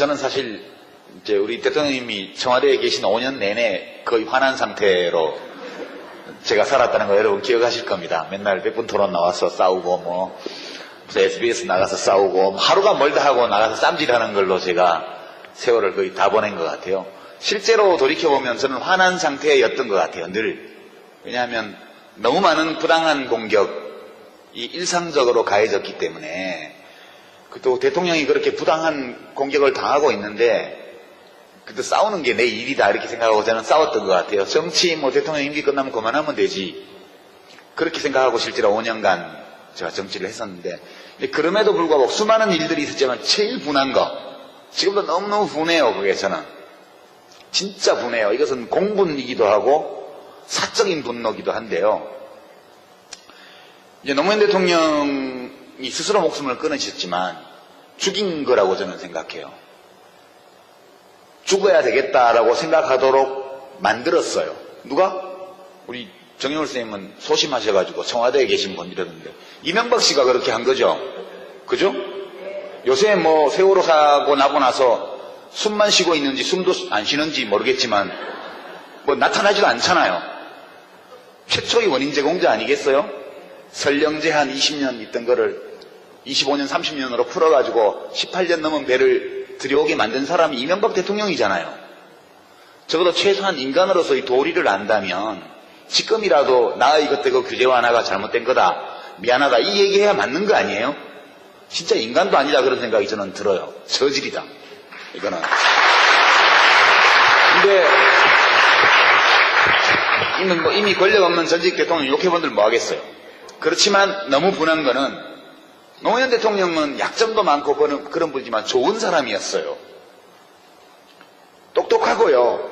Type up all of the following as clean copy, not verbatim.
저는 사실 이제 우리 대통령님이 청와대에 계신 5년 내내 거의 화난 상태로 제가 살았다는 거 여러분 기억하실 겁니다. 맨날 백분 토론 나와서 싸우고 뭐 SBS 나가서 싸우고 하루가 멀다 하고 나가서 쌈질하는 걸로 제가 세월을 거의 다 보낸 것 같아요. 실제로 돌이켜보면 저는 화난 상태였던 것 같아요. 늘. 왜냐하면 너무 많은 부당한 공격이 일상적으로 가해졌기 때문에 또 대통령이 그렇게 부당한 공격을 당하고 있는데 그때 싸우는 게 내 일이다 이렇게 생각하고 저는 싸웠던 것 같아요. 정치 뭐 대통령 임기 끝나면 그만하면 되지 그렇게 생각하고 실제로 5년간 제가 정치를 했었는데 그럼에도 불구하고 수많은 일들이 있었지만 제일 분한 거 지금도 너무너무 분해요. 그게 저는 진짜 분해요. 이것은 공분이기도 하고 사적인 분노기도 한데요. 이제 노무현 대통령이 스스로 목숨을 끊으셨지만 죽인 거라고 저는 생각해요. 죽어야 되겠다라고 생각하도록 만들었어요. 누가? 우리 정영월 선생님은 소심하셔가지고 청와대에 계신 분이라던데 이명박 씨가 그렇게 한 거죠. 그죠? 요새 뭐 세월호 사고 나고 나서 숨만 쉬고 있는지 숨도 안 쉬는지 모르겠지만 뭐 나타나지도 않잖아요. 최초의 원인 제공자 아니겠어요? 설령제 한 20년 있던 거를 25년 30년으로 풀어가지고 18년 넘은 배를 들여오게 만든 사람이 이명박 대통령이잖아요. 적어도 최소한 인간으로서의 도리를 안다면 지금이라도 나의 이것대로 규제 완화가 잘못된 거다 미안하다 이 얘기해야 맞는 거 아니에요? 진짜 인간도 아니다 그런 생각이 저는 들어요. 저질이다 이거는. 근데 이미 권력 없는 전직 대통령 욕해본들 뭐 하겠어요. 그렇지만 너무 분한 거는 노무현 대통령은 약점도 많고 그런 분이지만 좋은 사람이었어요. 똑똑하고요.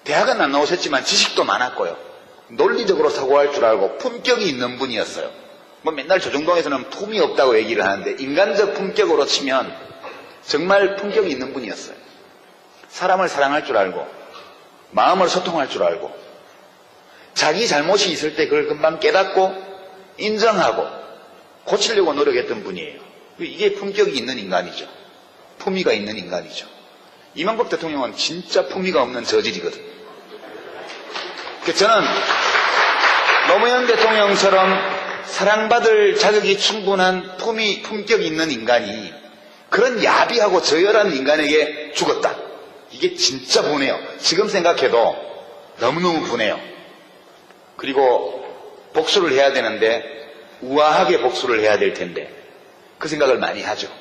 대학은 안 나오셨지만 지식도 많았고요. 논리적으로 사고할 줄 알고 품격이 있는 분이었어요. 뭐 맨날 조중동에서는 품이 없다고 얘기를 하는데 인간적 품격으로 치면 정말 품격이 있는 분이었어요. 사람을 사랑할 줄 알고 마음을 소통할 줄 알고 자기 잘못이 있을 때 그걸 금방 깨닫고 인정하고 고치려고 노력했던 분이에요. 이게 품격이 있는 인간이죠. 품위가 있는 인간이죠. 이명박 대통령은 진짜 품위가 없는 저질이거든요. 저는 노무현 대통령처럼 사랑받을 자격이 충분한 품격이 있는 인간이 그런 야비하고 저열한 인간에게 죽었다. 이게 진짜 분해요. 지금 생각해도 너무너무 분해요. 그리고 복수를 해야 되는데 우아하게 복수를 해야 될 텐데 그 생각을 많이 하죠.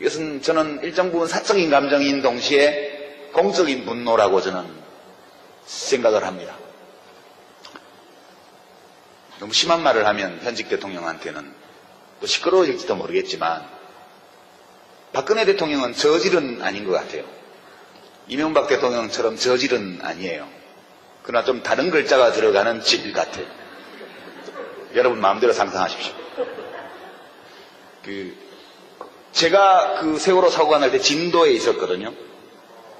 이것은 저는 일정 부분 사적인 감정인 동시에 공적인 분노라고 저는 생각을 합니다. 너무 심한 말을 하면 현직 대통령한테는 또 시끄러워질지도 모르겠지만 박근혜 대통령은 저질은 아닌 것 같아요. 이명박 대통령처럼 저질은 아니에요. 그러나 좀 다른 글자가 들어가는 질 같아요. 여러분 마음대로 상상하십시오. 제가 그 세월호 사고가 날 때 진도에 있었거든요.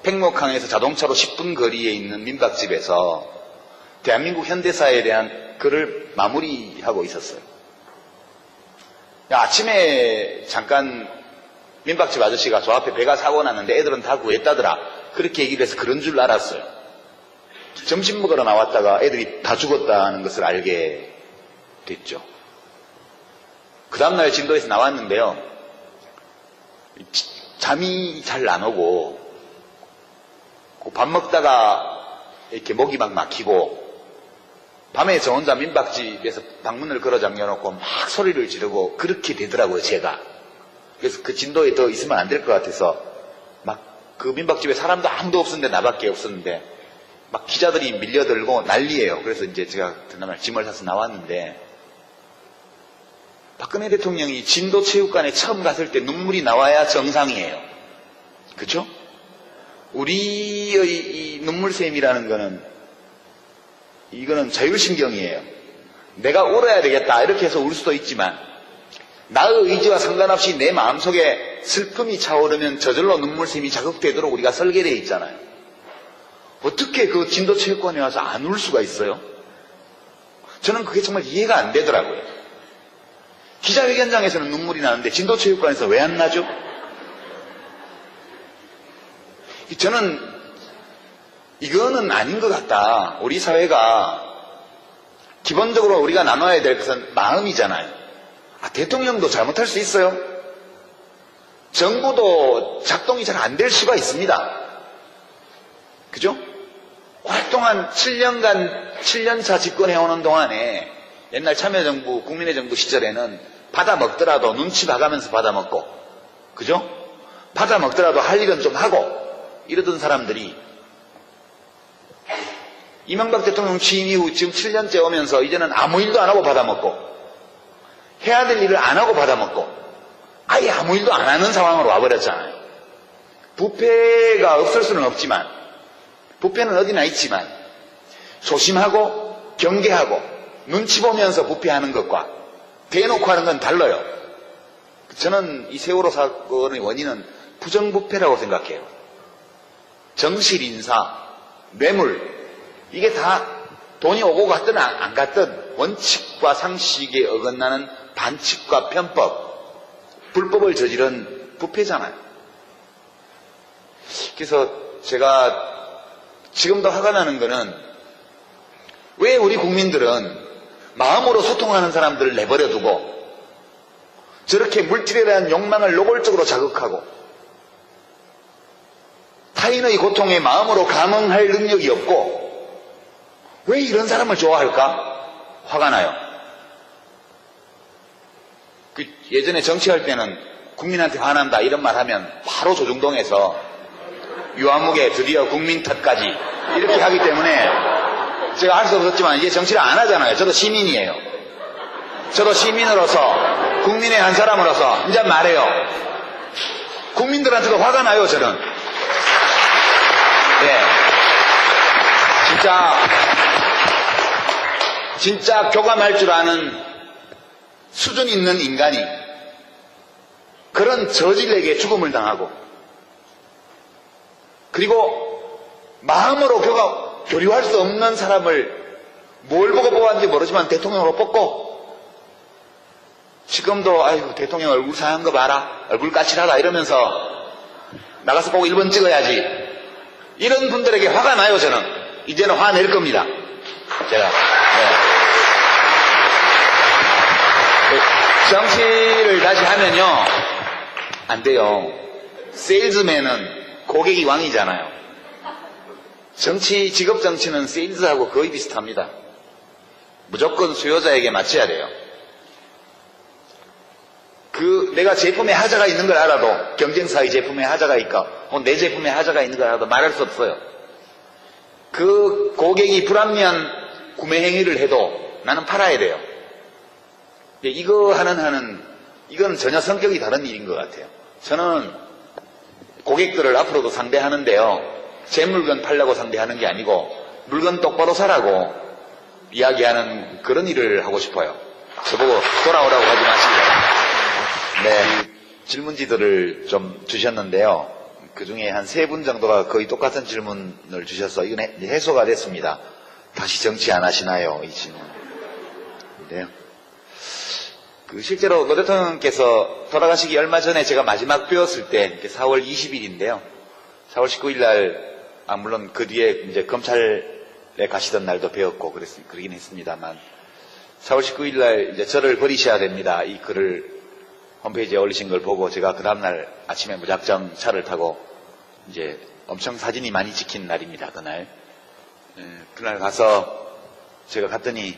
팽목항에서 자동차로 10분 거리에 있는 민박집에서 대한민국 현대사에 대한 글을 마무리하고 있었어요. 아침에 잠깐 민박집 아저씨가 저 앞에 배가 사고 났는데 애들은 다 구했다더라. 그렇게 얘기를 해서 그런 줄 알았어요. 점심 먹으러 나왔다가 애들이 다 죽었다는 것을 알게 됐죠. 그 다음날 진도에서 나왔는데요. 잠이 잘 안 오고 밥 먹다가 이렇게 목이 막 막히고 밤에 저 혼자 민박집에서 방문을 걸어 잠겨놓고 막 소리를 지르고 그렇게 되더라고요. 제가. 그래서 그 진도에 더 있으면 안 될 것 같아서 막 그 민박집에 사람도 아무도 없었는데 나밖에 없었는데 막 기자들이 밀려들고 난리예요. 그래서 이제 제가 그날 짐을 사서 나왔는데 박근혜 대통령이 진도 체육관에 처음 갔을 때 눈물이 나와야 정상이에요. 그렇죠? 우리의 이 눈물샘이라는 거는 이거는 자율신경이에요. 내가 울어야 되겠다 이렇게 해서 울 수도 있지만 나의 의지와 상관없이 내 마음속에 슬픔이 차오르면 저절로 눈물샘이 자극되도록 우리가 설계되어 있잖아요. 어떻게 그 진도 체육관에 와서 안 울 수가 있어요? 저는 그게 정말 이해가 안 되더라고요. 기자회견장에서는 눈물이 나는데 진도 체육관에서 왜 안 나죠? 저는 이거는 아닌 것 같다. 우리 사회가 기본적으로 우리가 나눠야 될 것은 마음이잖아요. 대통령도 잘못할 수 있어요. 정부도 작동이 잘 안 될 수가 있습니다. 그죠? 활동한 7년간, 7년차 집권해오는 동안에 옛날 참여정부, 국민의 정부 시절에는 받아먹더라도 눈치 봐가면서 받아먹고, 그죠? 받아먹더라도 할 일은 좀 하고, 이러던 사람들이 이명박 대통령 취임 이후 지금 7년째 오면서 이제는 아무 일도 안 하고 받아먹고, 해야 될 일을 안 하고 받아먹고, 아예 아무 일도 안 하는 상황으로 와버렸잖아요. 부패가 없을 수는 없지만, 부패는 어디나 있지만, 조심하고, 경계하고, 눈치 보면서 부패하는 것과 대놓고 하는 건 달라요. 저는 이 세월호 사건의 원인은 부정부패라고 생각해요. 정실 인사, 뇌물, 이게 다 돈이 오고 갔든 안 갔든 원칙과 상식에 어긋나는 반칙과 편법, 불법을 저지른 부패잖아요. 그래서 제가 지금도 화가 나는 거는 왜 우리 국민들은 마음으로 소통하는 사람들을 내버려 두고 저렇게 물질에 대한 욕망을 노골적으로 자극하고 타인의 고통에 마음으로 감응할 능력이 없고 왜 이런 사람을 좋아할까? 화가 나요. 예전에 정치할 때는 국민한테 화난다 이런 말 하면 바로 조중동에서 유아무개 드디어 국민 탓까지 이렇게 하기 때문에 제가 할 수 없었지만 이제 정치를 안 하잖아요. 저도 시민이에요. 저도 시민으로서 국민의 한 사람으로서 이제 말해요. 국민들한테도 화가 나요. 저는. 네. 진짜 교감할 줄 아는 수준 있는 인간이 그런 저질에게 죽음을 당하고 그리고 마음으로 교류할 수 없는 사람을 뭘 보고 뽑았는지 모르지만 대통령으로 뽑고 지금도 아이고 대통령 얼굴 상한 거 봐라 얼굴 까칠하다 이러면서 나가서 꼭 1번 찍어야지 이런 분들에게 화가 나요. 저는 이제는 화낼 겁니다. 제가 정치를 다시 하면요 안 돼요. 세일즈맨은 고객이 왕이잖아요. 직업 정치는 세일즈하고 거의 비슷합니다. 무조건 수요자에게 맞춰야 돼요. 내가 제품에 하자가 있는 걸 알아도 경쟁사의 제품에 하자가 있고 내 제품에 하자가 있는 걸 알아도 말할 수 없어요. 그 고객이 불합리한 구매 행위를 해도 나는 팔아야 돼요. 이거 이건 전혀 성격이 다른 일인 것 같아요. 저는 고객들을 앞으로도 상대하는데요. 제 물건 팔려고 상대하는 게 아니고 물건 똑바로 사라고 이야기하는 그런 일을 하고 싶어요. 저보고 돌아오라고 하지 마시고. 네, 질문지들을 좀 주셨는데요. 그 중에 한 3분 정도가 거의 똑같은 질문을 주셔서 이건 해소가 됐습니다. 다시 정치 안 하시나요? 이 질문. 네. 실제로 노 대통령께서 돌아가시기 얼마 전에 제가 마지막 뵈었을 때 4월 20일인데요. 4월 19일 날, 물론 그 뒤에 이제 검찰에 가시던 날도 뵈었고 그러긴 했습니다만 4월 19일 날 이제 저를 버리셔야 됩니다. 이 글을 홈페이지에 올리신 걸 보고 제가 그 다음날 아침에 무작정 차를 타고 이제 엄청 사진이 많이 찍힌 날입니다. 그날. 그날 가서 제가 갔더니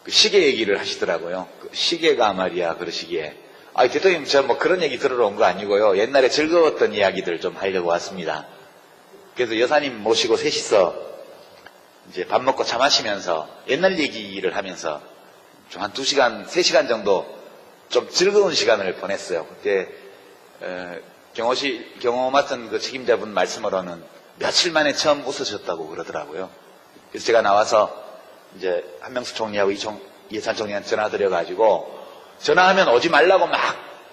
그 시계 얘기를 하시더라고요. 그 시계가 말이야 그러시기에 대통령 저 뭐 그런 얘기 들으러 온 거 아니고요. 옛날에 즐거웠던 이야기들 좀 하려고 왔습니다. 그래서 여사님 모시고 셋이서 이제 밥 먹고 차 마시면서 옛날 얘기를 하면서 좀 한 2시간, 3시간 정도 좀 즐거운 시간을 보냈어요. 그때 경호 맡은 그 책임자분 말씀으로는 며칠 만에 처음 웃으셨다고 그러더라고요. 그래서 제가 나와서 이제 한명숙 총리하고 이해찬 총리한테 전화드려가지고 전화하면 오지 말라고 막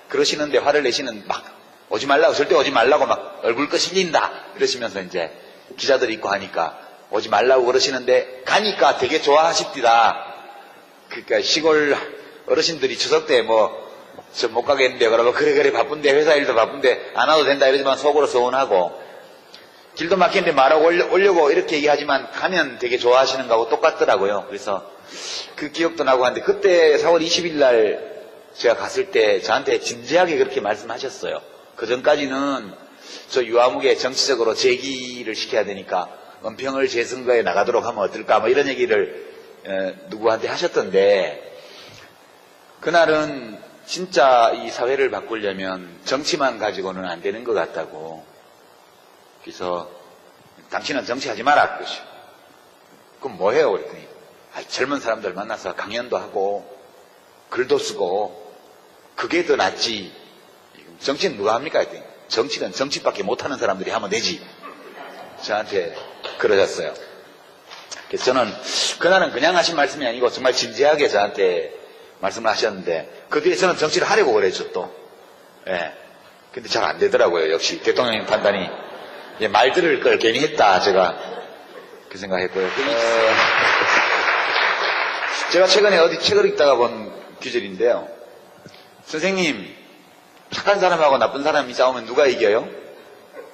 그러시는데 화를 내시는 막 오지 말라고 절대 오지 말라고 막 얼굴 끄실린다 이러시면서 이제 기자들 있고 하니까 오지 말라고 그러시는데 가니까 되게 좋아하십디다. 그러니까 시골 어르신들이 추석 때 저 못 가겠는데 그러고 그래 바쁜데 회사 일도 바쁜데 안 와도 된다 이러지만 속으로 서운하고 길도 막히는데 말하고 오려고 이렇게 얘기하지만 가면 되게 좋아하시는 거하고 똑같더라고요. 그래서 그 기억도 나고 하는데 그때 4월 20일 날 제가 갔을 때 저한테 진지하게 그렇게 말씀하셨어요. 그 전까지는 저 유아무개 정치적으로 제기를 시켜야 되니까 은평을 재선거에 나가도록 하면 어떨까 뭐 이런 얘기를 누구한테 하셨던데 그날은 진짜 이 사회를 바꾸려면 정치만 가지고는 안 되는 것 같다고. 그래서 당신은 정치하지 마라 그러시고 그럼 뭐 해요? 그랬더니 젊은 사람들 만나서 강연도 하고 글도 쓰고 그게 더 낫지. 정치는 누가 합니까? 했더니 정치는 정치밖에 못하는 사람들이 하면 되지. 저한테 그러셨어요. 그래서 저는 그날은 그냥 하신 말씀이 아니고 정말 진지하게 저한테 말씀을 하셨는데 그 뒤에 저는 정치를 하려고 그랬죠 또. 예. 근데 잘 안 되더라고요. 역시 대통령님 판단이 말 들을 걸 괜히 했다 제가 그 생각했고요. 제가 최근에 어디 책을 읽다가 본 규절인데요. 선생님, 착한 사람하고 나쁜 사람이 싸우면 누가 이겨요?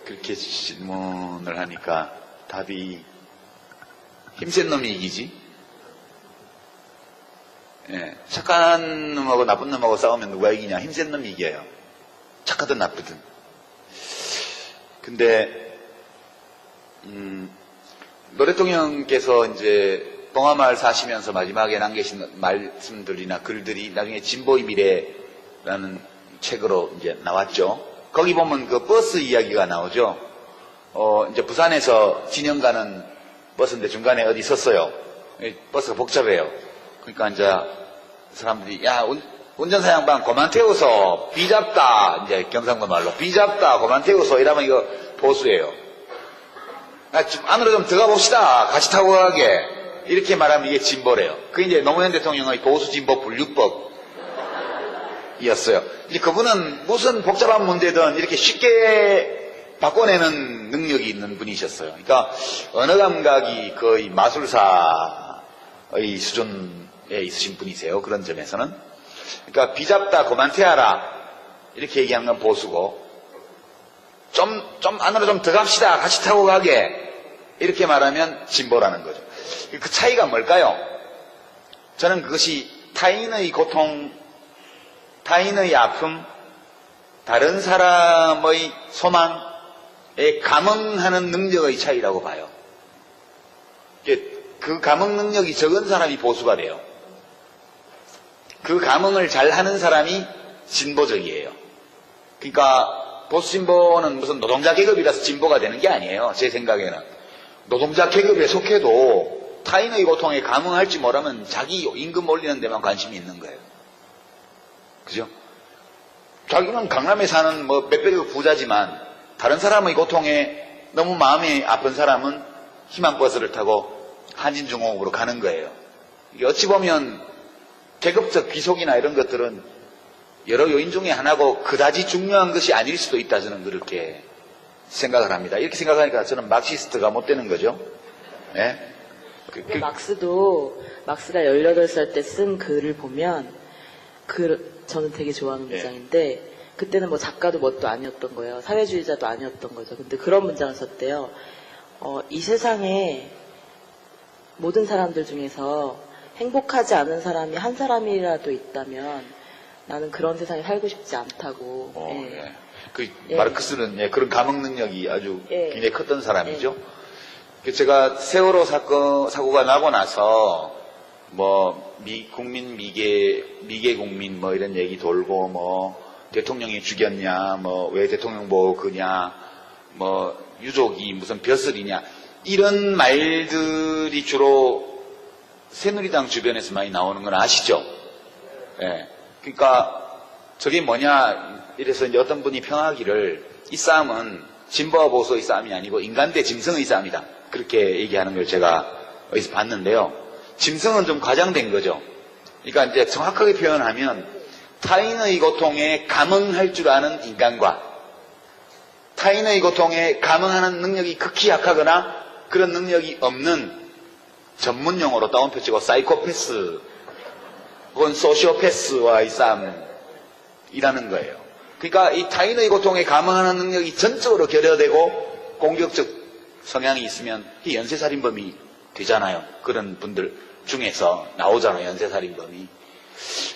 그렇게 질문을 하니까 답이 힘센 놈이 이기지. 예, 착한 놈하고 나쁜 놈하고 싸우면 누가 이기냐? 힘센 놈이 이겨요. 착하든 나쁘든. 근데 노래통령께서 이제 봉화마을 사시면서 마지막에 남기신 말씀들이나 글들이 나중에 진보의 미래라는 책으로 이제 나왔죠. 거기 보면 그 버스 이야기가 나오죠. 이제 부산에서 진영 가는 버스인데 중간에 어디 섰어요. 버스가 복잡해요. 그러니까 이제 사람들이 야 운전사 양반 그만 태워서 비잡다 이제 경상도 말로 비잡다 그만 태워서 이러면 이거 보수예요. 안으로 좀 들어가 봅시다. 같이 타고 가게. 이렇게 말하면 이게 진보래요. 그게 이제 노무현 대통령의 보수 진보 분류법이었어요. 이제 그분은 무슨 복잡한 문제든 이렇게 쉽게 바꿔내는 능력이 있는 분이셨어요. 그러니까 언어 감각이 거의 마술사의 수준에 있으신 분이세요. 그런 점에서는. 그러니까 비잡다 그만 태워라. 이렇게 얘기하는 건 보수고 좀 안으로 좀 들어갑시다. 같이 타고 가게. 이렇게 말하면 진보라는 거죠. 그 차이가 뭘까요? 저는 그것이 타인의 고통, 타인의 아픔, 다른 사람의 소망에 감응하는 능력의 차이라고 봐요. 그 감응 능력이 적은 사람이 보수가 돼요. 그 감응을 잘하는 사람이 진보적이에요. 그러니까 보수 진보는 무슨 노동자 계급이라서 진보가 되는 게 아니에요. 제 생각에는. 노동자 계급에 속해도 타인의 고통에 감응할지 모르면 자기 임금 올리는 데만 관심이 있는 거예요. 그죠? 자기는 강남에 사는 뭐 몇백억 부자지만 다른 사람의 고통에 너무 마음이 아픈 사람은 희망버스를 타고 한진중공업으로 가는 거예요. 이게 어찌 보면 계급적 귀속이나 이런 것들은 여러 요인 중에 하나고 그다지 중요한 것이 아닐 수도 있다 저는 그렇게 생각을 합니다. 이렇게 생각하니까 저는 막시스트가 못 되는 거죠. 네? 막스가 18살 때 쓴 글을 보면 저는 되게 좋아하는 문장인데 그때는 뭐 작가도 뭣도 아니었던 거예요. 사회주의자도 아니었던 거죠. 근데 그런 문장을 썼대요. 이 세상에 모든 사람들 중에서 행복하지 않은 사람이 한 사람이라도 있다면 나는 그런 세상에 살고 싶지 않다고. 예. 마르크스는 그런 감흥 능력이 아주 굉장히 컸던 사람이죠. 제가 세월호 사고가 나고 나서 뭐 국민 미개 국민 뭐 이런 얘기 돌고 뭐 대통령이 죽였냐 뭐 왜 대통령 보고 그냐 뭐 유족이 무슨 벼슬이냐 이런 말들이 주로 새누리당 주변에서 많이 나오는 건 아시죠? 예. 그러니까 저게 뭐냐 이래서 이제 어떤 분이 평하기를 이 싸움은 진보와 보수의 싸움이 아니고 인간 대 짐승의 싸움이다. 그렇게 얘기하는 걸 제가 어디서 봤는데요. 짐승은 좀 과장된 거죠. 그러니까 이제 정확하게 표현하면 타인의 고통에 감응할 줄 아는 인간과 타인의 고통에 감응하는 능력이 극히 약하거나 그런 능력이 없는 전문 용어로 따옴표 치고 사이코패스 혹은 소시오패스와의 싸움이라는 거예요. 그러니까 이 타인의 고통에 감응하는 능력이 전적으로 결여되고 공격적 성향이 있으면 연쇄살인범이 되잖아요. 그런 분들 중에서 나오잖아요. 연쇄살인범이.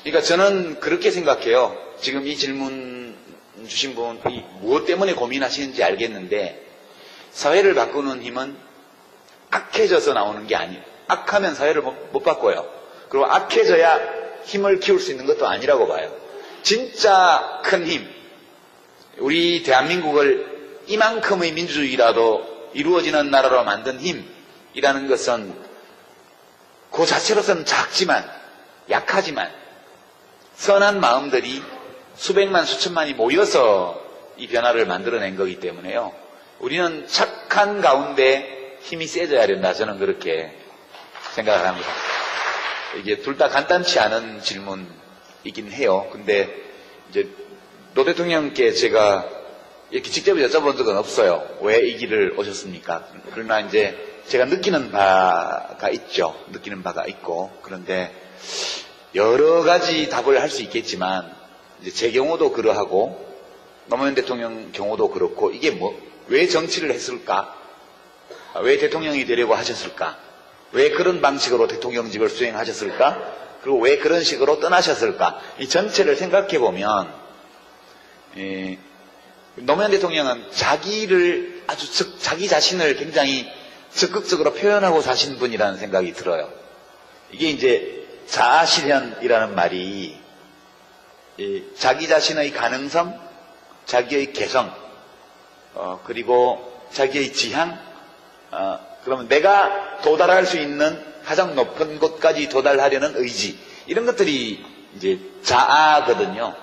그러니까 저는 그렇게 생각해요. 지금 이 질문 주신 분이 무엇 때문에 고민하시는지 알겠는데 사회를 바꾸는 힘은 악해져서 나오는 게 아니에요. 악하면 사회를 못 바꿔요. 그리고 악해져야 힘을 키울 수 있는 것도 아니라고 봐요. 진짜 큰 힘, 우리 대한민국을 이만큼의 민주주의라도 이루어지는 나라로 만든 힘이라는 것은 그 자체로서는 작지만 약하지만 선한 마음들이 수백만 수천만이 모여서 이 변화를 만들어낸 거기 때문에요. 우리는 착한 가운데 힘이 세져야 된다. 저는 그렇게 생각을 합니다. 이게 둘 다 간단치 않은 질문이긴 해요. 근데 이제 노 대통령께 제가 이렇게 직접 여쭤본 적은 없어요. 왜 이 길을 오셨습니까? 그러나 이제 제가 느끼는 바가 있죠. 느끼는 바가 있고. 그런데 여러 가지 답을 할 수 있겠지만 이제 제 경우도 그러하고 노무현 대통령 경우도 그렇고 이게 왜 정치를 했을까? 왜 대통령이 되려고 하셨을까? 왜 그런 방식으로 대통령직을 수행하셨을까? 그리고 왜 그런 식으로 떠나셨을까? 이 전체를 생각해 보면 노무현 대통령은 자기 자신을 굉장히 적극적으로 표현하고 사신 분이라는 생각이 들어요. 이게 이제 자아실현이라는 말이 자기 자신의 가능성, 자기의 개성, 그리고 자기의 지향, 그러면 내가 도달할 수 있는 가장 높은 곳까지 도달하려는 의지, 이런 것들이 이제 자아거든요.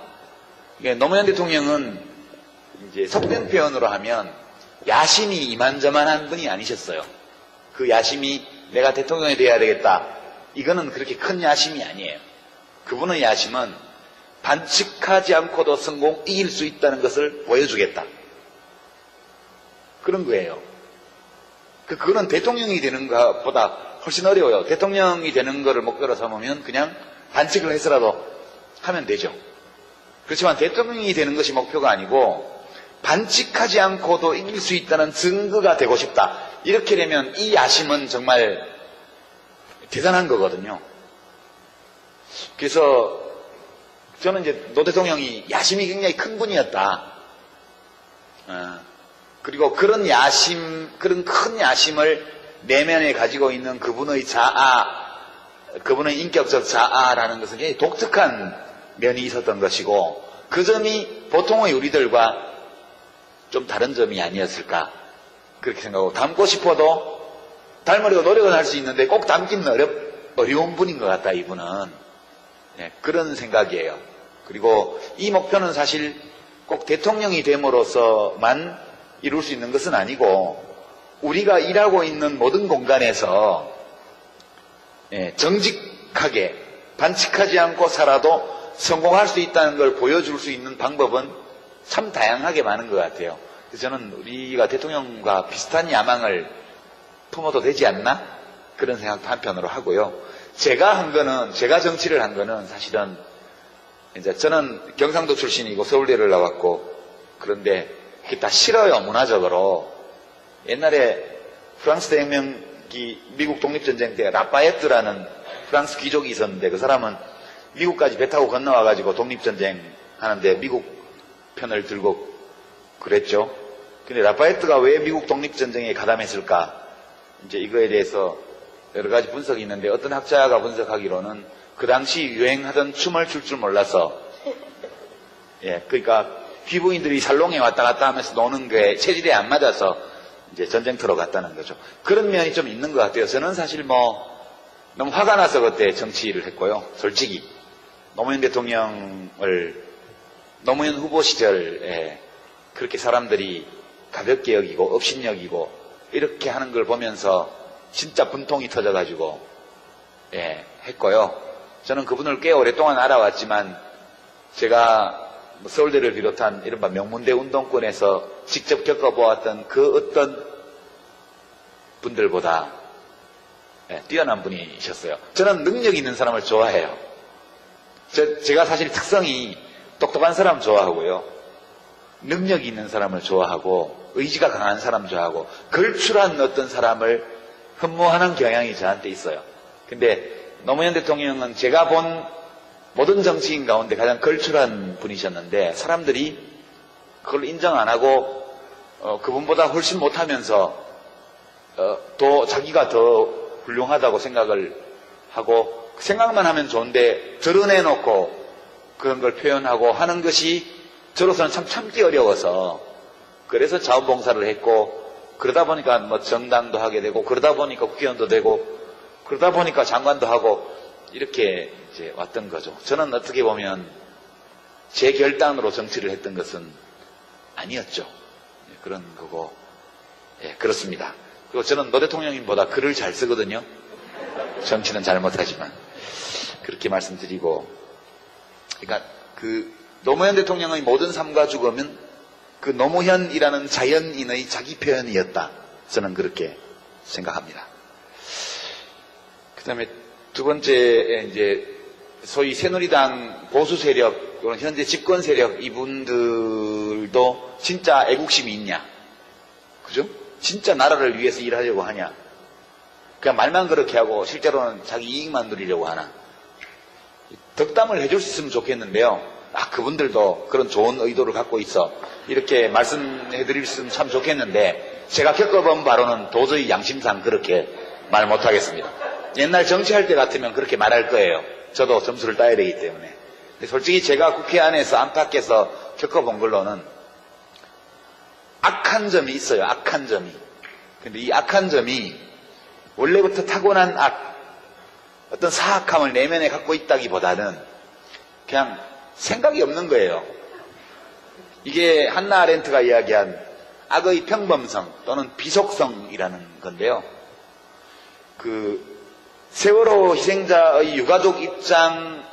그러니까 노무현 대통령은 이제 속된 표현으로 하면 야심이 이만저만한 분이 아니셨어요. 그 야심이 내가 대통령이 돼야 되겠다. 이거는 그렇게 큰 야심이 아니에요. 그분의 야심은 반칙하지 않고도 이길 수 있다는 것을 보여주겠다. 그런 거예요. 그거는 대통령이 되는 것보다 훨씬 어려워요. 대통령이 되는 거를 목표로 삼으면 그냥 반칙을 해서라도 하면 되죠. 그렇지만 대통령이 되는 것이 목표가 아니고 반칙하지 않고도 이길 수 있다는 증거가 되고 싶다. 이렇게 되면 이 야심은 정말 대단한 거거든요. 그래서 저는 이제 노 대통령이 야심이 굉장히 큰 분이었다. 그리고 그런 큰 야심을 내면에 가지고 있는 그분의 그분의 인격적 자아라는 것은 굉장히 독특한 면이 있었던 것이고, 그 점이 보통의 우리들과 좀 다른 점이 아니었을까, 그렇게 생각하고, 닮고 싶어도 닮으려고 노력은 할 수 있는데 꼭 닮기는 어려운 분인 것 같다, 이분은. 네, 그런 생각이에요. 그리고 이 목표는 사실 꼭 대통령이 됨으로써만 이룰 수 있는 것은 아니고, 우리가 일하고 있는 모든 공간에서 정직하게 반칙하지 않고 살아도 성공할 수 있다는 걸 보여줄 수 있는 방법은 참 다양하게 많은 것 같아요. 그래서 저는 우리가 대통령과 비슷한 야망을 품어도 되지 않나? 그런 생각도 한편으로 하고요. 제가 정치를 한 거는 사실은 이제 저는 경상도 출신이고 서울대를 나왔고, 그런데 그게 다 싫어요, 문화적으로. 옛날에 프랑스 대혁명기 미국 독립전쟁 때 라파에트라는 프랑스 귀족이 있었는데, 그 사람은 미국까지 배 타고 건너와가지고 독립전쟁 하는데 미국 편을 들고 그랬죠. 근데 라파에트가 왜 미국 독립전쟁에 가담했을까? 이제 이거에 대해서 여러 가지 분석이 있는데, 어떤 학자가 분석하기로는 그 당시 유행하던 춤을 출 줄 몰라서, 그러니까 귀부인들이 살롱에 왔다 갔다 하면서 노는 게 체질에 안 맞아서 이제 전쟁터로 갔다는 거죠. 그런 면이 좀 있는 것 같아요. 저는 사실 너무 화가 나서 그때 정치를 했고요. 솔직히 노무현 후보 시절에 그렇게 사람들이 가볍게 여기고 업신여기고 이렇게 하는 걸 보면서 진짜 분통이 터져가지고 했고요. 저는 그분을 꽤 오랫동안 알아왔지만, 제가 서울대를 비롯한 이른바 명문대 운동권에서 직접 겪어보았던 그 어떤 분들보다 뛰어난 분이셨어요. 저는 능력 있는 사람을 좋아해요. 제가 사실 특성이 똑똑한 사람 좋아하고요, 능력 있는 사람을 좋아하고, 의지가 강한 사람 좋아하고 걸출한 어떤 사람을 흠모하는 경향이 저한테 있어요. 근데 노무현 대통령은 제가 본 모든 정치인 가운데 가장 걸출한 분이셨는데 사람들이 그걸 인정 안 하고 그분보다 훨씬 못하면서 또 자기가 더 훌륭하다고 생각을 하고 생각만 하면 좋은데 드러내놓고 그런 걸 표현하고 하는 것이 저로서는 참 참기 어려워서 그래서 자원봉사를 했고 그러다 보니까 뭐 정당도 하게 되고 그러다 보니까 국회의원도 되고 그러다 보니까 장관도 하고 이렇게 이제 왔던 거죠. 저는 어떻게 보면 제 결단으로 정치를 했던 것은 아니었죠. 그런 거고 그렇습니다. 그리고 저는 노 대통령님보다 글을 잘 쓰거든요. 정치는 잘 못하지만 그렇게 말씀드리고 그러니까 그 노무현 대통령의 모든 삶과 죽음은 그 노무현이라는 자연인의 자기 표현이었다. 저는 그렇게 생각합니다. 그 다음에 두 번째, 이제, 소위 새누리당 보수 세력, 현재 집권 세력, 이분들도 진짜 애국심이 있냐? 그죠? 진짜 나라를 위해서 일하려고 하냐? 그냥 말만 그렇게 하고 실제로는 자기 이익만 누리려고 하나? 덕담을 해줄 수 있으면 좋겠는데요. 그분들도 그런 좋은 의도를 갖고 있어. 이렇게 말씀해 드릴 수 있으면 참 좋겠는데, 제가 겪어본 바로는 도저히 양심상 그렇게 말 못하겠습니다. 옛날 정치할 때 같으면 그렇게 말할 거예요. 저도 점수를 따야 되기 때문에. 근데 솔직히 제가 국회 안에서 안팎에서 겪어본 걸로는 악한 점이 있어요. 악한 점이. 근데 이 악한 점이 원래부터 타고난 어떤 사악함을 내면에 갖고 있다기보다는 그냥 생각이 없는 거예요. 이게 한나 아렌트가 이야기한 악의 평범성 또는 비속성이라는 건데요. 그 세월호 희생자의 유가족 입장에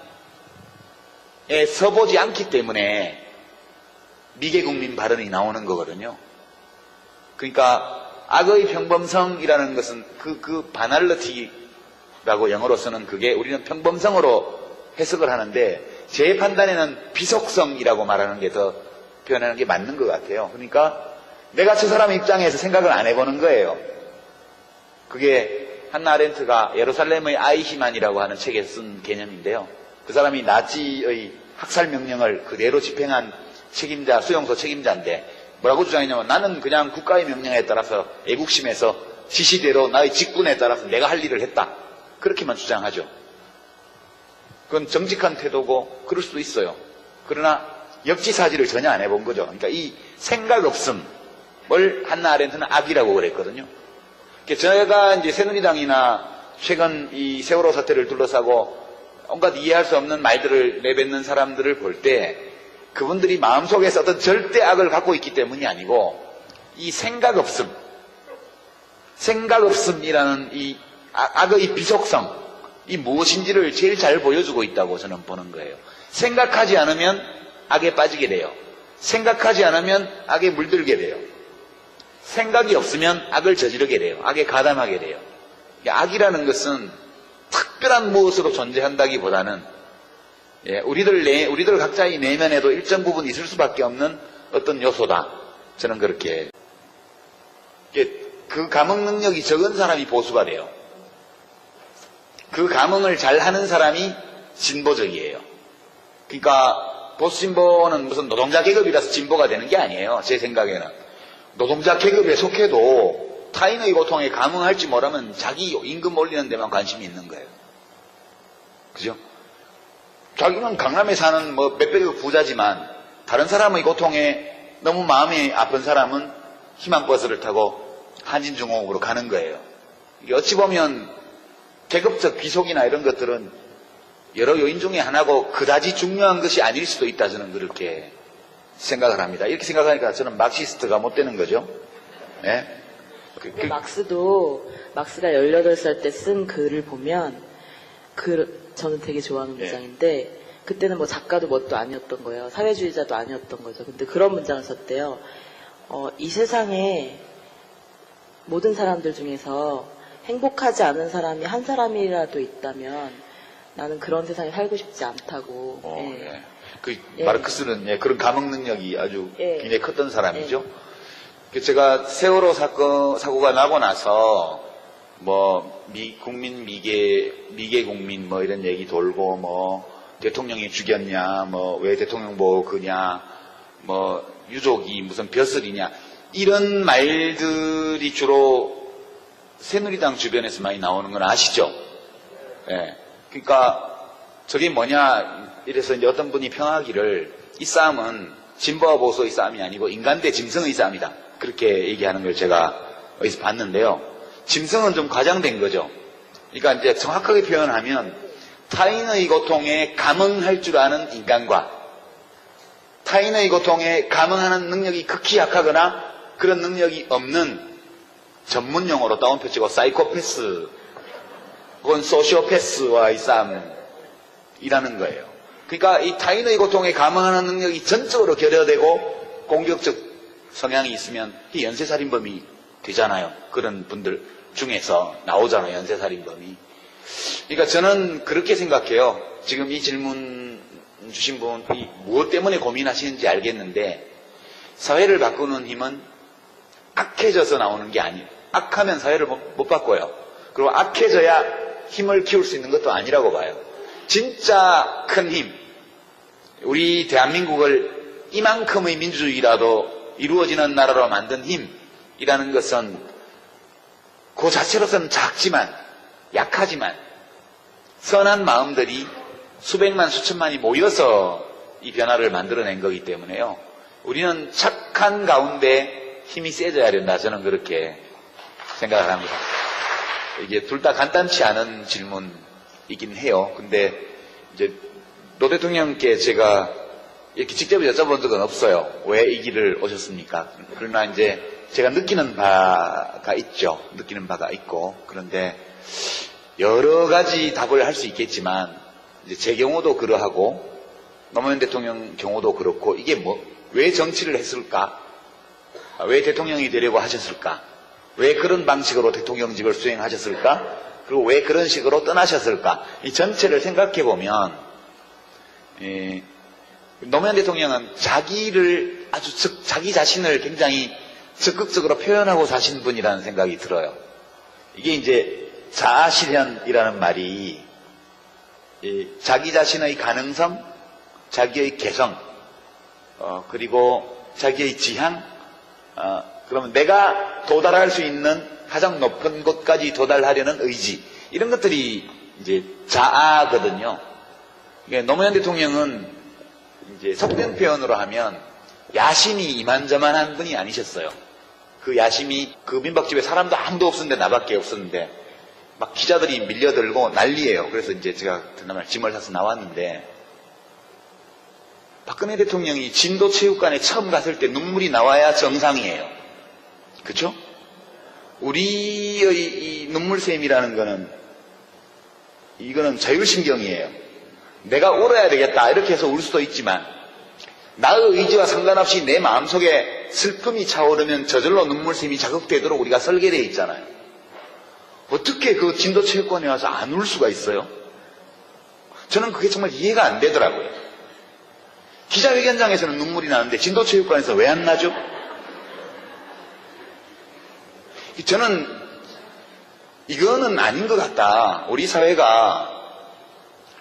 서보지 않기 때문에 미개국민 발언이 나오는 거거든요. 그러니까 악의 평범성이라는 것은 그 바날러티라고 영어로서는 그게 우리는 평범성으로 해석을 하는데 제 판단에는 비속성이라고 말하는 게 더 표현하는 게 맞는 것 같아요. 그러니까 내가 저 사람 입장에서 생각을 안 해보는 거예요. 그게 한나 아렌트가 예루살렘의 아이히만이라고 하는 책에 쓴 개념인데요. 그 사람이 나치의 학살 명령을 그대로 집행한 책임자, 수용소 책임자인데 뭐라고 주장했냐면 나는 그냥 국가의 명령에 따라서 애국심에서 지시대로 나의 직분에 따라서 내가 할 일을 했다. 그렇게만 주장하죠. 그건 정직한 태도고 그럴 수도 있어요. 그러나 역지사지를 전혀 안 해본 거죠. 그러니까 이 생각 없음을 한나 아렌트는 악이라고 그랬거든요. 제가 이제 새누리당이나 최근 이 세월호 사태를 둘러싸고 온갖 이해할 수 없는 말들을 내뱉는 사람들을 볼 때 그분들이 마음속에서 어떤 절대 악을 갖고 있기 때문이 아니고 이 생각 없음이라는 이 악의 비속성, 이 무엇인지를 제일 잘 보여주고 있다고 저는 보는 거예요. 생각하지 않으면 악에 빠지게 돼요. 생각하지 않으면 악에 물들게 돼요. 생각이 없으면 악을 저지르게 돼요. 악에 가담하게 돼요. 악이라는 것은 특별한 무엇으로 존재한다기보다는 우리들 각자의 내면에도 일정 부분 있을 수밖에 없는 어떤 요소다. 저는 그렇게. 그 감흥 능력이 적은 사람이 보수가 돼요. 그 감흥을 잘 하는 사람이 진보적이에요. 그러니까 보수 진보는 무슨 노동자 계급이라서 진보가 되는 게 아니에요. 제 생각에는. 노동자 계급에 속해도 타인의 고통에 감흥할지 모르면 자기 임금 올리는 데만 관심이 있는 거예요. 그죠? 자기는 강남에 사는 뭐 몇백억 부자지만 다른 사람의 고통에 너무 마음이 아픈 사람은 희망버스를 타고 한진중공업으로 가는 거예요. 이게 어찌 보면 계급적 귀속이나 이런 것들은 여러 요인 중에 하나고 그다지 중요한 것이 아닐 수도 있다. 저는 그렇게 생각을 합니다. 이렇게 생각하니까 저는 막시스트가 못 되는 거죠. 네? 막스가 18살 때 쓴 글을 보면 저는 되게 좋아하는 문장인데 그때는 뭐 작가도 뭣도 아니었던 거예요. 사회주의자도 아니었던 거죠. 근데 그런 문장을 썼대요. 이 세상에 모든 사람들 중에서 행복하지 않은 사람이 한 사람이라도 있다면 나는 그런 세상에 살고 싶지 않다고. 마르크스는 그런 감흥 능력이 아주 굉장히 컸던 사람이죠. 제가 세월호 사고가 나고 나서 뭐 국민 미개 국민 뭐 이런 얘기 돌고 뭐 대통령이 죽였냐 뭐 왜 대통령 보고 그냐 뭐 유족이 무슨 벼슬이냐 이런 말들이 주로 새누리당 주변에서 많이 나오는 건 아시죠? 예. 그러니까 저게 뭐냐 이래서 이제 어떤 분이 평하기를 이 싸움은 진보와 보수의 싸움이 아니고 인간 대 짐승의 싸움이다. 그렇게 얘기하는 걸 제가 어디서 봤는데요. 짐승은 좀 과장된 거죠. 그러니까 이제 정확하게 표현하면 타인의 고통에 감응할 줄 아는 인간과 타인의 고통에 감응하는 능력이 극히 약하거나 그런 능력이 없는 전문 용어로 따옴표 치고 사이코패스 혹은 소시오패스와의 싸움이라는 거예요. 그러니까 이 타인의 고통에 감응하는 능력이 전적으로 결여되고 공격적 성향이 있으면 이 연쇄살인범이 되잖아요. 그런 분들 중에서 나오잖아요. 연쇄살인범이. 그러니까 저는 그렇게 생각해요. 지금 이 질문 주신 분이 무엇 때문에 고민하시는지 알겠는데 사회를 바꾸는 힘은 악해져서 나오는 게 아니에요. 악하면 사회를 못 바꿔요. 그리고 악해져야 힘을 키울 수 있는 것도 아니라고 봐요. 진짜 큰 힘, 우리 대한민국을 이만큼의 민주주의라도 이루어지는 나라로 만든 힘이라는 것은 그 자체로서는 작지만 약하지만 선한 마음들이 수백만 수천만이 모여서 이 변화를 만들어낸 거기 때문에요. 우리는 착한 가운데 힘이 세져야 된다. 저는 그렇게 생각을 합니다. 이게 둘 다 간단치 않은 질문이긴 해요. 근데 이제 노 대통령께 제가 이렇게 직접 여쭤본 적은 없어요. 왜 이 길을 오셨습니까? 그러나 이제 제가 느끼는 바가 있죠. 느끼는 바가 있고. 그런데 여러 가지 답을 할 수 있겠지만 이제 제 경우도 그러하고 노무현 대통령 경우도 그렇고 이게 왜 정치를 했을까? 왜 대통령이 되려고 하셨을까? 왜 그런 방식으로 대통령직을 수행하셨을까? 그리고 왜 그런 식으로 떠나셨을까? 이 전체를 생각해 보면 노무현 대통령은 자기 자신을 굉장히 적극적으로 표현하고 사신 분이라는 생각이 들어요. 이게 이제 자아실현이라는 말이 자기 자신의 가능성, 자기의 개성, 그리고 자기의 지향, 그러면 내가 도달할 수 있는 가장 높은 곳까지 도달하려는 의지, 이런 것들이 이제 자아거든요. 그러니까 노무현 대통령은 이제 속된 표현으로 하면 야심이 이만저만한 분이 아니셨어요. 그 야심이 그 민박집에 사람도 아무도 없었는데 나밖에 없었는데 막 기자들이 밀려들고 난리예요. 그래서 이제 제가 그날 짐을 사서 나왔는데 박근혜 대통령이 진도체육관에 처음 갔을 때 눈물이 나와야 정상이에요. 그렇죠? 우리의 이 눈물샘이라는 거는 이거는 자율신경이에요. 내가 울어야 되겠다 이렇게 해서 울 수도 있지만 나의 의지와 상관없이 내 마음속에 슬픔이 차오르면 저절로 눈물샘이 자극되도록 우리가 설계되어 있잖아요. 어떻게 그 진도체육관에 와서 안 울 수가 있어요? 저는 그게 정말 이해가 안 되더라고요. 기자회견장에서는 눈물이 나는데 진도체육관에서 왜 안 나죠? 저는 이거는 아닌 것 같다. 우리 사회가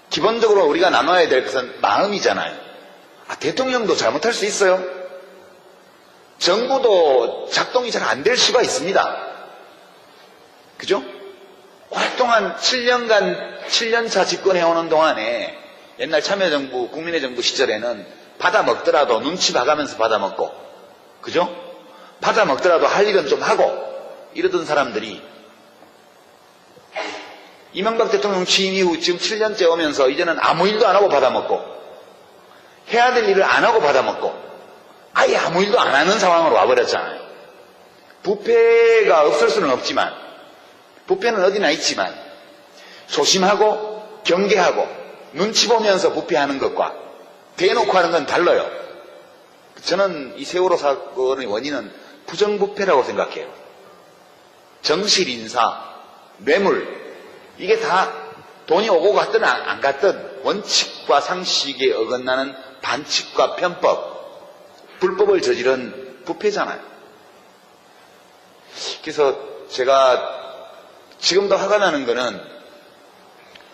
기본적으로 우리가 나눠야 될 것은 마음이잖아요. 대통령도 잘못할 수 있어요. 정부도 작동이 잘 안 될 수가 있습니다. 그죠? 오랫동안 7년차 집권해오는 동안에 옛날 참여정부, 국민의 정부 시절에는 받아먹더라도 눈치 봐가면서 받아먹고, 그죠? 받아먹더라도 할 일은 좀 하고 이러던 사람들이 이명박 대통령 취임 이후 지금 7년째 오면서 이제는 아무 일도 안 하고 받아먹고 해야 될 일을 안 하고 받아먹고 아예 아무 일도 안 하는 상황으로 와버렸잖아요. 부패가 없을 수는 없지만 부패는 어디나 있지만 조심하고 경계하고 눈치 보면서 부패하는 것과 대놓고 하는 건 달라요. 저는 이 세월호 사건의 원인은 부정부패라고 생각해요. 정실인사, 뇌물 이게 다 돈이 오고 갔든 안 갔든 원칙과 상식에 어긋나는 반칙과 편법, 불법을 저지른 부패잖아요. 그래서 제가 지금도 화가 나는 거는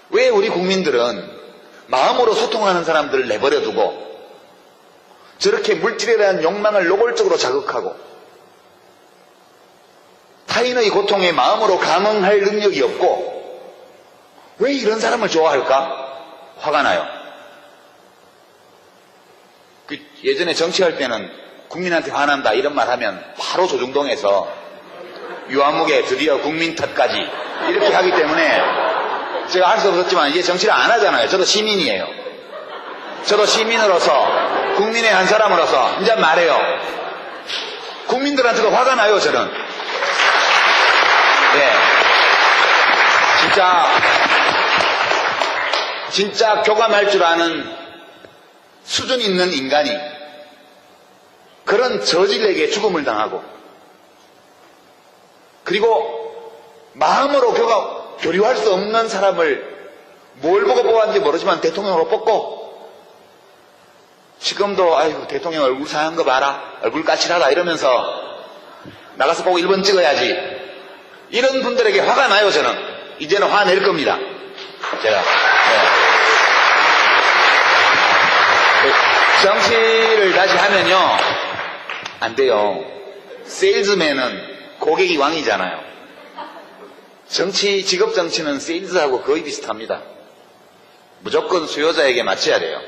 왜 우리 국민들은 마음으로 소통하는 사람들을 내버려 두고 저렇게 물질에 대한 욕망을 노골적으로 자극하고 타인의 고통에 마음으로 감응할 능력이 없고 왜 이런 사람을 좋아할까? 화가 나요. 예전에 정치할 때는 국민한테 화난다 이런 말 하면 바로 조중동에서 유아무개 드디어 국민 탓까지 이렇게 하기 때문에 제가 할 수 없었지만 이제 정치를 안 하잖아요. 저도 시민이에요. 저도 시민으로서 국민의 한 사람으로서 이제 말해요. 국민들한테도 화가 나요. 저는. 네. 진짜 교감할 줄 아는 수준 있는 인간이 그런 저질에게 죽음을 당하고 그리고 마음으로 교류할 수 없는 사람을 뭘 보고 뽑았는지 모르지만 대통령으로 뽑고 지금도 아이고 대통령 얼굴 상한 거 봐라 얼굴 까칠하다 이러면서 나가서 꼭 1번 찍어야지 이런 분들에게 화가 나요. 저는 이제는 화낼 겁니다. 제가 정치를 다시 하면요 안 돼요. 세일즈맨은 고객이 왕이잖아요. 직업 정치는 세일즈하고 거의 비슷합니다. 무조건 수요자에게 맞춰야 돼요.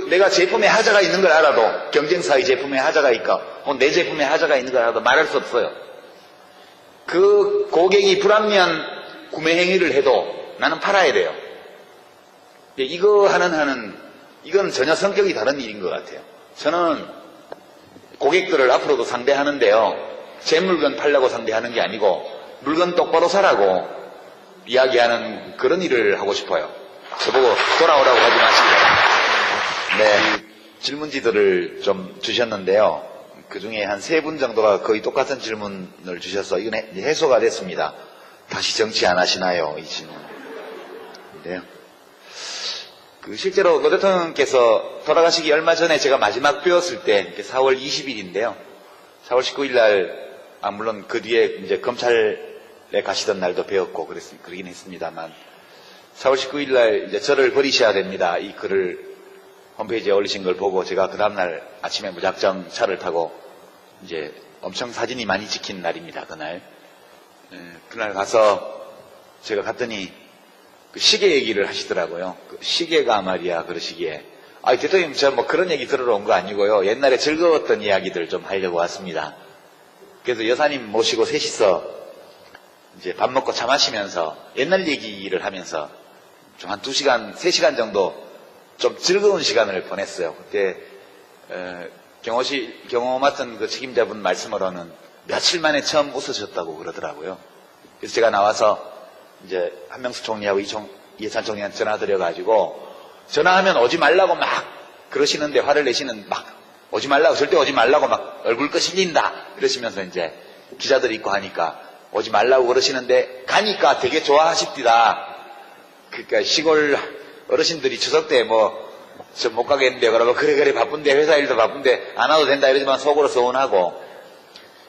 내가 제품에 하자가 있는 걸 알아도 경쟁사의 제품에 하자가 있고 내 제품에 하자가 있는 걸 알아도 말할 수 없어요. 그 고객이 불합리한 구매 행위를 해도 나는 팔아야 돼요. 이건 전혀 성격이 다른 일인 것 같아요. 저는 고객들을 앞으로도 상대하는데요. 제 물건 팔려고 상대하는 게 아니고 물건 똑바로 사라고 이야기하는 그런 일을 하고 싶어요. 저보고 돌아오라고 하지 마시기 바랍니다. 네, 질문지들을 좀 주셨는데요. 그 중에 한 3분 정도가 거의 똑같은 질문을 주셔서 이건 해소가 됐습니다. 다시 정치 안 하시나요? 이 질문인데요. 실제로 노 대통령께서 돌아가시기 얼마 전에 제가 마지막 뵈었을 때 4월 20일인데요. 4월 19일 날, 물론 그 뒤에 이제 검찰에 가시던 날도 뵈었고 그러긴 했습니다만 4월 19일 날 이제 저를 버리셔야 됩니다. 이 글을 홈페이지에 올리신 걸 보고 제가 그 다음날 아침에 무작정 차를 타고 이제 엄청 사진이 많이 찍힌 날입니다. 그날. 그날 가서 제가 갔더니 그 시계 얘기를 하시더라고요. 그 시계가 말이야 그러시기에 대통령 저 뭐 그런 얘기 들으러 온 거 아니고요. 옛날에 즐거웠던 이야기들 좀 하려고 왔습니다. 그래서 여사님 모시고 셋이서 이제 밥 먹고 차 마시면서 옛날 얘기를 하면서 좀 한 2시간, 3시간 정도 좀 즐거운 시간을 보냈어요. 그때 경호 맡은 그 책임자분 말씀으로는 며칠 만에 처음 웃으셨다고 그러더라고요. 그래서 제가 나와서 이제 한명수 총리하고 이해찬 총리한테 전화 드려가지고 전화하면 오지 말라고 막 그러시는데 화를 내시는 막 오지 말라고 절대 오지 말라고 막 얼굴 끄실린다 이러시면서 이제 기자들 있고 하니까 오지 말라고 그러시는데 가니까 되게 좋아하십디다. 그러니까 시골 어르신들이 추석 때 저 못 가겠는데 그러면 그래 바쁜데 회사 일도 바쁜데 안 와도 된다 이러지만 속으로 서운하고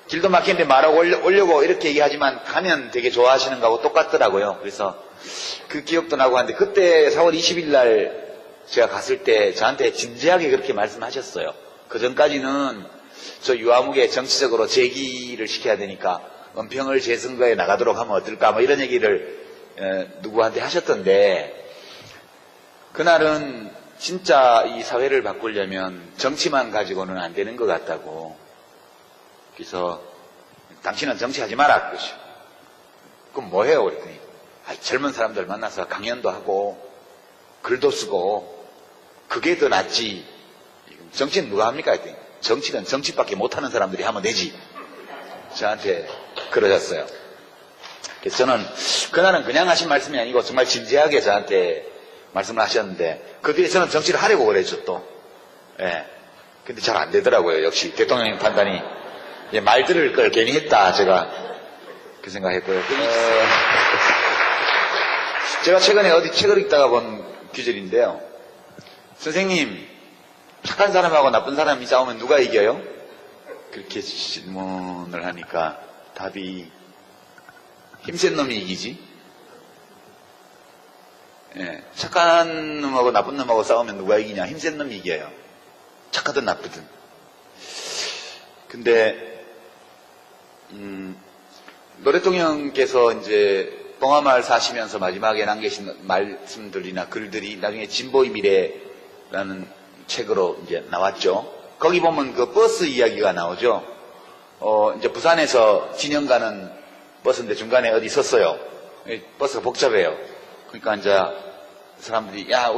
길도 막히는데 말하고 오려고 이렇게 얘기하지만 가면 되게 좋아하시는 거하고 똑같더라고요. 그래서 그 기억도 나고 하는데 그때 4월 20일 날 제가 갔을 때 저한테 진지하게 그렇게 말씀하셨어요. 그 전까지는 저 유아무개 정치적으로 제기를 시켜야 되니까 은평을 재선거에 나가도록 하면 어떨까 뭐 이런 얘기를 누구한테 하셨던데 그날은 진짜 이 사회를 바꾸려면 정치만 가지고는 안 되는 것 같다고. 그래서 당신은 정치하지 마라 그러시오. 그럼 뭐 해요? 그랬더니 젊은 사람들 만나서 강연도 하고 글도 쓰고 그게 더 낫지. 정치는 누가 합니까? 했더니 정치는 정치밖에 못하는 사람들이 하면 되지. 저한테 그러셨어요. 그래서 저는 그날은 그냥 하신 말씀이 아니고 정말 진지하게 저한테 말씀을 하셨는데 그 뒤에 저는 정치를 하려고 그랬죠 또. 예. 근데 잘 안 되더라고요. 역시 대통령님 판단이 말 들을 걸 괜히 했다 제가 그 생각했고요. 제가 최근에 어디 책을 읽다가 본 규절인데요. 선생님 착한 사람하고 나쁜 사람이 싸우면 누가 이겨요? 그렇게 질문을 하니까 답이 힘센 놈이 이기지. 예, 착한 놈하고 나쁜 놈하고 싸우면 누가 이기냐? 힘센 놈이 이겨요. 착하든 나쁘든. 근데 노 대통령께서 이제 봉화마을 사시면서 마지막에 남기신 말씀들이나 글들이 나중에 진보의 미래라는 책으로 이제 나왔죠. 거기 보면 그 버스 이야기가 나오죠. 이제 부산에서 진영 가는 버스인데 중간에 어디 섰어요. 버스가 복잡해요. 그러니까 이제 사람들이 야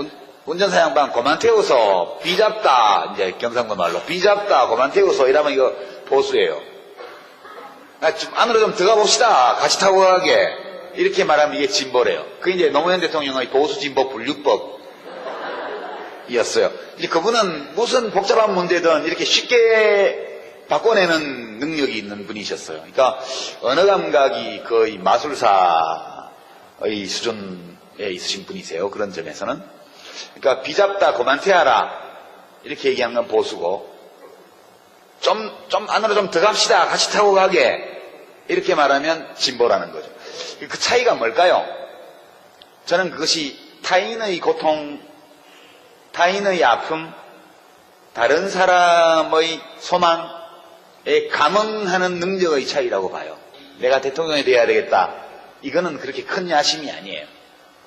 운전사 양반 그만 태워서 비잡다, 이제 경상도 말로 비잡다 그만 태워서 이러면 이거 보수예요. 좀 안으로 좀 들어가 봅시다. 같이 타고 가게. 이렇게 말하면 이게 진보래요. 그게 이제 노무현 대통령의 보수 진보 분류법이었어요. 이제 그분은 무슨 복잡한 문제든 이렇게 쉽게 바꿔내는 능력이 있는 분이셨어요. 그러니까 언어 감각이 거의 마술사의 수준에 있으신 분이세요. 그런 점에서는. 그러니까 비잡다 그만 태워라 이렇게 얘기하는 건 보수고, 좀 안으로 좀 들어갑시다. 같이 타고 가게. 이렇게 말하면 진보라는 거죠. 그 차이가 뭘까요? 저는 그것이 타인의 고통, 타인의 아픔, 다른 사람의 소망에 감응하는 능력의 차이라고 봐요. 내가 대통령이 돼야 되겠다. 이거는 그렇게 큰 야심이 아니에요.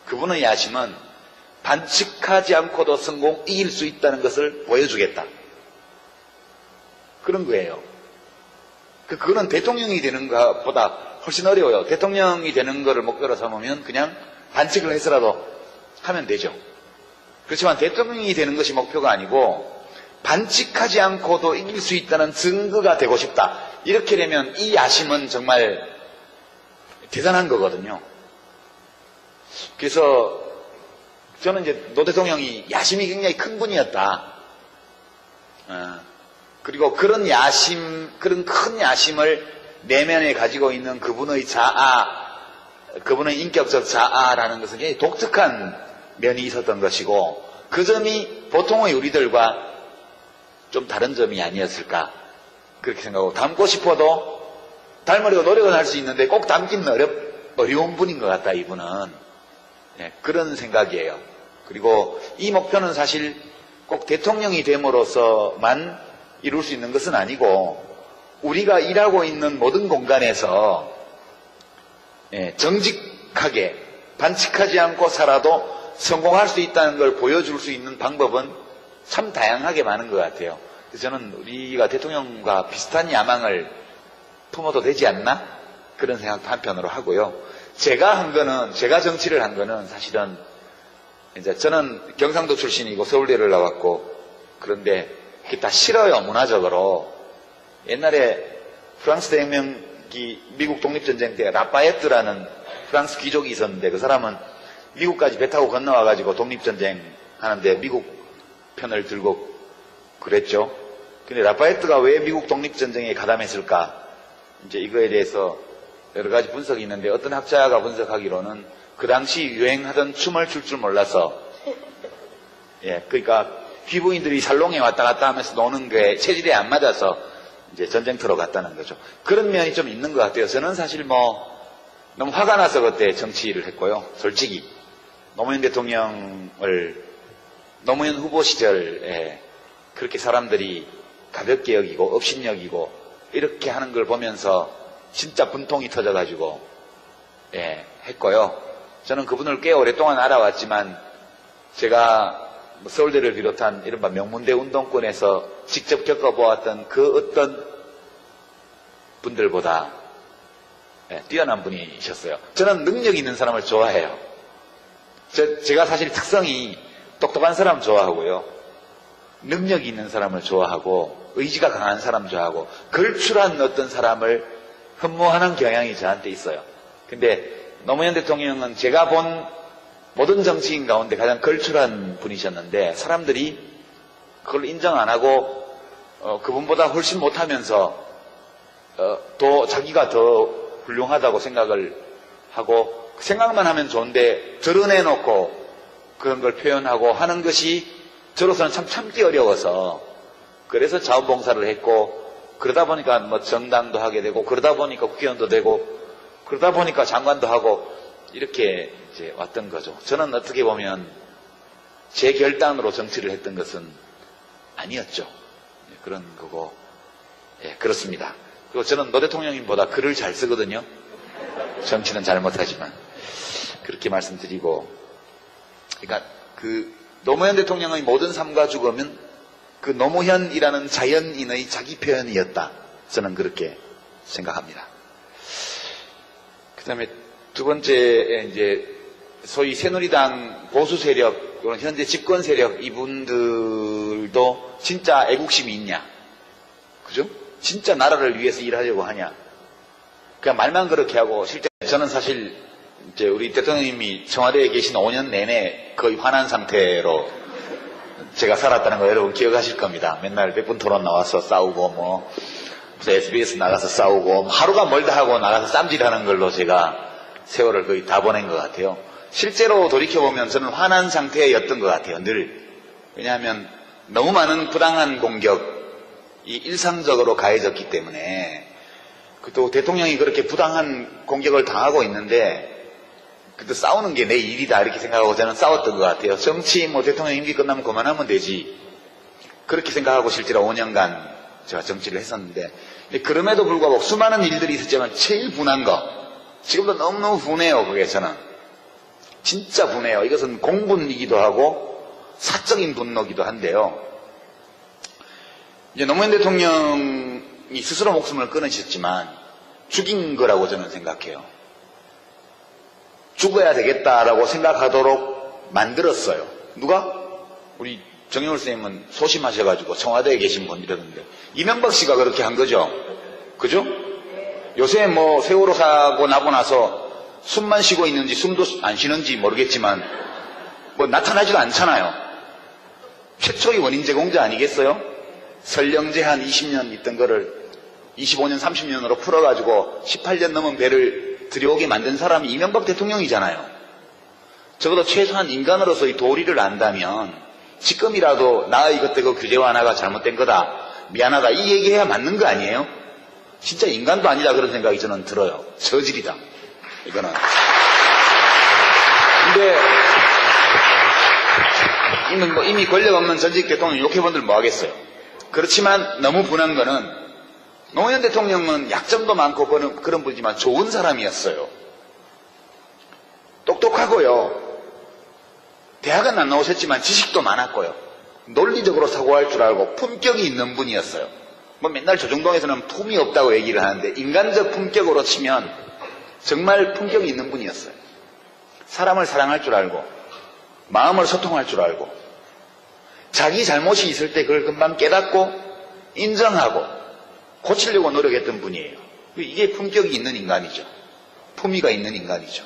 그분의 야심은 반칙하지 않고도 이길 수 있다는 것을 보여주겠다. 그런 거예요. 그거는 대통령이 되는 것보다 훨씬 어려워요. 대통령이 되는 것을 목표로 삼으면 그냥 반칙을 해서라도 하면 되죠. 그렇지만 대통령이 되는 것이 목표가 아니고 반칙하지 않고도 이길 수 있다는 증거가 되고 싶다. 이렇게 되면 이 야심은 정말 대단한 거거든요. 그래서 저는 이제 노 대통령이 야심이 굉장히 큰 분이었다. 그리고 그런 큰 야심을 내면에 가지고 있는 그분의 그분의 인격적 자아라는 것은 굉장히 독특한 면이 있었던 것이고, 그 점이 보통의 우리들과 좀 다른 점이 아니었을까, 그렇게 생각하고, 닮고 싶어도 닮으려고 노력은 할 수 있는데 꼭 닮기는 어려운 분인 것 같다, 이분은. 네, 그런 생각이에요. 그리고 이 목표는 사실 꼭 대통령이 됨으로써만 이룰 수 있는 것은 아니고, 우리가 일하고 있는 모든 공간에서 정직하게 반칙하지 않고 살아도 성공할 수 있다는 걸 보여줄 수 있는 방법은 참 다양하게 많은 것 같아요. 그래서 저는 우리가 대통령과 비슷한 야망을 품어도 되지 않나? 그런 생각도 한편으로 하고요. 제가 정치를 한 거는 사실은 이제 저는 경상도 출신이고 서울대를 나왔고, 그런데 그게 다 싫어요, 문화적으로. 옛날에 프랑스 대혁명기 미국 독립전쟁 때 라파에트라는 프랑스 귀족이 있었는데, 그 사람은 미국까지 배 타고 건너와가지고 독립전쟁 하는데 미국 편을 들고 그랬죠. 근데 라파에트가 왜 미국 독립전쟁에 가담했을까? 이제 이거에 대해서 여러 가지 분석이 있는데, 어떤 학자가 분석하기로는 그 당시 유행하던 춤을 출 줄 몰라서, 그러니까 귀부인들이 살롱에 왔다 갔다 하면서 노는 게 체질에 안 맞아서 이제 전쟁터로 갔다는 거죠. 그런 면이 좀 있는 것 같아요. 저는 사실 너무 화가 나서 그때 정치를 했고요. 솔직히 노무현 후보 시절에 그렇게 사람들이 가볍게 여기고 업신여기고 이렇게 하는 걸 보면서 진짜 분통이 터져가지고 했고요. 저는 그분을 꽤 오랫동안 알아왔지만, 제가 서울대를 비롯한 이른바 명문대 운동권에서 직접 겪어보았던 그 어떤 분들보다 뛰어난 분이셨어요. 저는 능력 있는 사람을 좋아해요. 제가 사실 특성이 똑똑한 사람 좋아하고요, 능력 있는 사람을 좋아하고, 의지가 강한 사람 좋아하고, 걸출한 어떤 사람을 흠모하는 경향이 저한테 있어요. 근데 노무현 대통령은 제가 본 모든 정치인 가운데 가장 걸출한 분이셨는데, 사람들이 그걸 인정 안 하고 그분보다 훨씬 못하면서 또 자기가 더 훌륭하다고 생각을 하고, 생각만 하면 좋은데 드러내놓고 그런 걸 표현하고 하는 것이 저로서는 참 참기 어려워서, 그래서 자원봉사를 했고, 그러다 보니까 뭐 정당도 하게 되고, 그러다 보니까 국회의원도 되고, 그러다 보니까 장관도 하고, 이렇게 이제 왔던 거죠. 저는 어떻게 보면 제 결단으로 정치를 했던 것은 아니었죠. 그런 거고, 예, 그렇습니다. 그리고 저는 노 대통령님보다 글을 잘 쓰거든요. 정치는 잘 못하지만. 그렇게 말씀드리고, 그러니까 노무현 대통령의 모든 삶과 죽음은 그 노무현이라는 자연인의 자기 표현이었다. 저는 그렇게 생각합니다. 그 다음에 두 번째, 이제, 소위 새누리당 보수 세력, 현재 집권 세력, 이분들도 진짜 애국심이 있냐? 그죠? 진짜 나라를 위해서 일하려고 하냐? 그냥 말만 그렇게 하고, 실제 저는 사실, 이제 우리 대통령님이 청와대에 계신 5년 내내 거의 화난 상태로 제가 살았다는 거 여러분 기억하실 겁니다. 맨날 100분 토론 나와서 싸우고, 무슨 SBS 나가서 싸우고, 하루가 멀다 하고 나가서 쌈질하는 걸로 제가 세월을 거의 다 보낸 것 같아요. 실제로 돌이켜보면 저는 화난 상태였던 것 같아요, 늘. 왜냐하면 너무 많은 부당한 공격이 일상적으로 가해졌기 때문에, 또 대통령이 그렇게 부당한 공격을 당하고 있는데, 그때 싸우는 게 내 일이다 이렇게 생각하고 저는 싸웠던 것 같아요. 정치 대통령 임기 끝나면 그만하면 되지. 그렇게 생각하고 실제로 5년간 제가 정치를 했었는데, 그럼에도 불구하고 수많은 일들이 있었지만 제일 분한 거, 지금도 너무너무 분해요. 그게 저는 진짜 분해요. 이것은 공분이기도 하고 사적인 분노기도 한데요. 이제 노무현 대통령이 스스로 목숨을 끊으셨지만 죽인 거라고 저는 생각해요. 죽어야 되겠다라고 생각하도록 만들었어요. 누가? 우리 정영훈 선생님은 소심하셔가지고 청와대에 계신 분이라던데, 이명박 씨가 그렇게 한 거죠. 그죠? 요새 세월호 사고 나고 나서 숨만 쉬고 있는지 숨도 안 쉬는지 모르겠지만 나타나지도 않잖아요. 최초의 원인 제공자 아니겠어요? 설령제 한 20년 있던 거를 25년 30년으로 풀어가지고 18년 넘은 배를 들여오게 만든 사람이 이명박 대통령이잖아요. 적어도 최소한 인간으로서의 도리를 안다면 지금이라도 나의 그때 그 규제 완화가 잘못된 거다, 미안하다, 이 얘기해야 맞는 거 아니에요? 진짜 인간도 아니다 그런 생각이 저는 들어요. 저질이다 이거는. 근데 이미 권력 없는 전직 대통령 욕해본들 뭐 하겠어요. 그렇지만 너무 분한 거는, 노무현 대통령은 약점도 많고 그런 분이지만 좋은 사람이었어요. 똑똑하고요. 대학은 안 나오셨지만 지식도 많았고요. 논리적으로 사고할 줄 알고 품격이 있는 분이었어요. 맨날 조중동에서는 품이 없다고 얘기를 하는데, 인간적 품격으로 치면 정말 품격이 있는 분이었어요. 사람을 사랑할 줄 알고 마음을 소통할 줄 알고, 자기 잘못이 있을 때 그걸 금방 깨닫고 인정하고 고치려고 노력했던 분이에요. 이게 품격이 있는 인간이죠. 품위가 있는 인간이죠.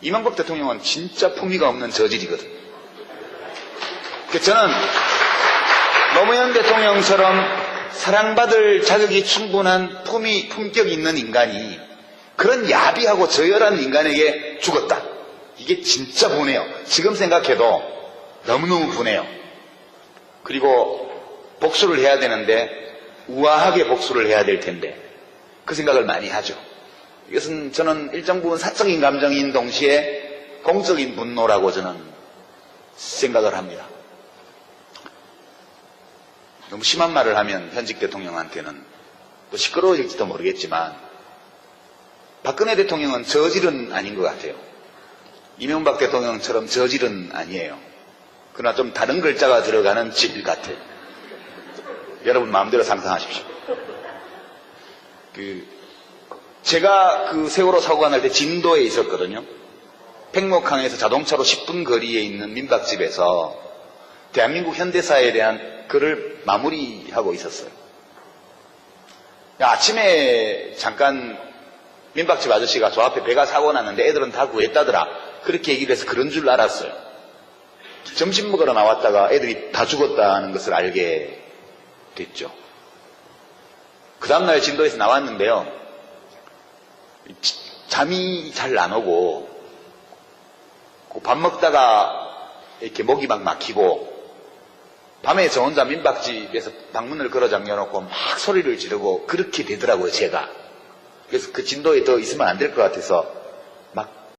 이명박 대통령은 진짜 품위가 없는 저질이거든요. 저는 노무현 대통령처럼 사랑받을 자격이 충분한 품격이 있는 인간이 그런 야비하고 저열한 인간에게 죽었다. 이게 진짜 분해요. 지금 생각해도 너무너무 분해요. 그리고 복수를 해야 되는데 우아하게 복수를 해야 될 텐데 그 생각을 많이 하죠. 이것은 저는 일정 부분 사적인 감정인 동시에 공적인 분노라고 저는 생각을 합니다. 너무 심한 말을 하면 현직 대통령한테는 또 시끄러워질지도 모르겠지만, 박근혜 대통령은 저질은 아닌 것 같아요. 이명박 대통령처럼 저질은 아니에요. 그러나 좀 다른 글자가 들어가는 질 같아요. 여러분 마음대로 상상하십시오. 제가 세월호 사고가 날 때 진도에 있었거든요. 팽목항에서 자동차로 10분 거리에 있는 민박집에서 대한민국 현대사에 대한 글을 마무리하고 있었어요. 아침에 잠깐 민박집 아저씨가 저 앞에 배가 사고 났는데 애들은 다 구했다더라, 그렇게 얘기를 해서 그런 줄 알았어요. 점심 먹으러 나왔다가 애들이 다 죽었다는 것을 알게 됐죠. 그 다음날 진도에서 나왔는데요, 잠이 잘 안 오고 밥 먹다가 이렇게 목이 막 막히고 밤에 저 혼자 민박집에서 방문을 걸어 잠겨놓고 막 소리를 지르고 그렇게 되더라고요, 제가. 그래서 그 진도에 더 있으면 안 될 것 같아서